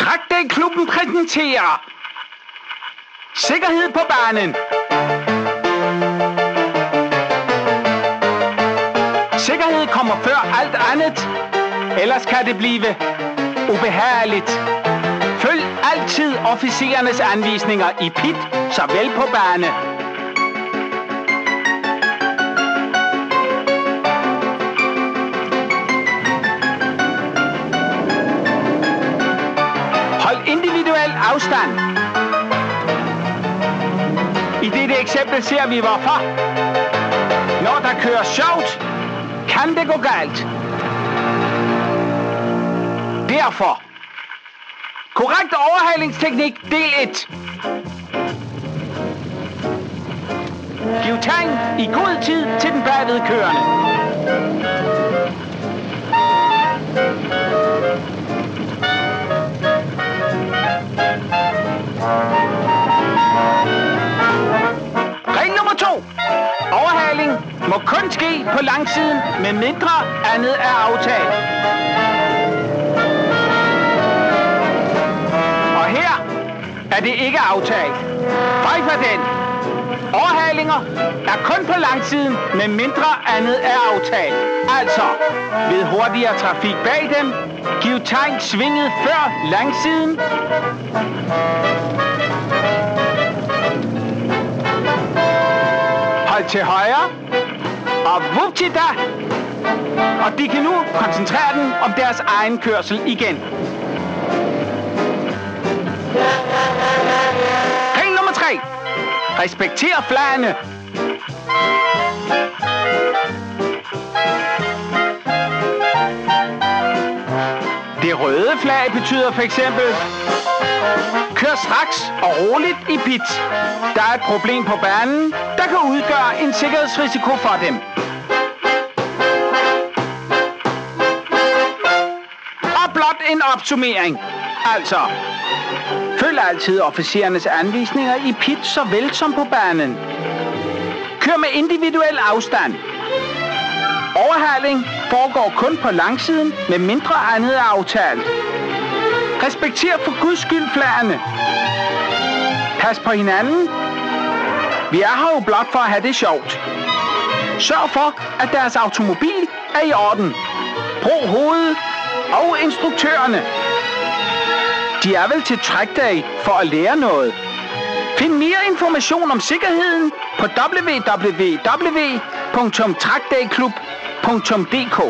Trackday-klubben præsenterer Sikkerhed på banen. Sikkerhed kommer før alt andet, ellers kan det blive ubehageligt. Følg altid officerernes anvisninger i pit, såvel på bane. Hold individuel afstand. I dette eksempel ser vi hvorfor. Når der kører sjovt, kan det gå galt. Derfor. Korrekt overhalingsteknik, del 1. Giv tegn i god tid til den bagvedkørende. Regel nummer 2. Overhaling må kun ske på langsiden, med mindre andet er aftalt. Og her er det ikke aftalt. Fej for den. Overhalinger er kun på langsiden, med mindre andet er aftalt. Altså, ved hurtigere trafik bag dem, giv tegn svinget før langsiden. Hold til højre. Og vuptida! Og de kan nu koncentrere den om deres egen kørsel igen. Regel nummer 3. Respekter flagene. Det røde flag betyder for eksempel: kør straks og roligt i pit. Der er et problem på banen, der kan udgøre en sikkerhedsrisiko for dem. Og blot en opsummering. Altså, følg altid officerernes anvisninger i pit såvel som på banen. Kør med individuel afstand. Overhaling foregår kun på langsiden, med mindre andet er aftalt. Respekter for guds skyld flagene. Pas på hinanden. Vi er her jo blot for at have det sjovt. Sørg for, at deres automobil er i orden. Brug hovedet og instruktørerne. De er vel til Trackday for at lære noget. Find mere information om sikkerheden på www.trackdayklub.dk.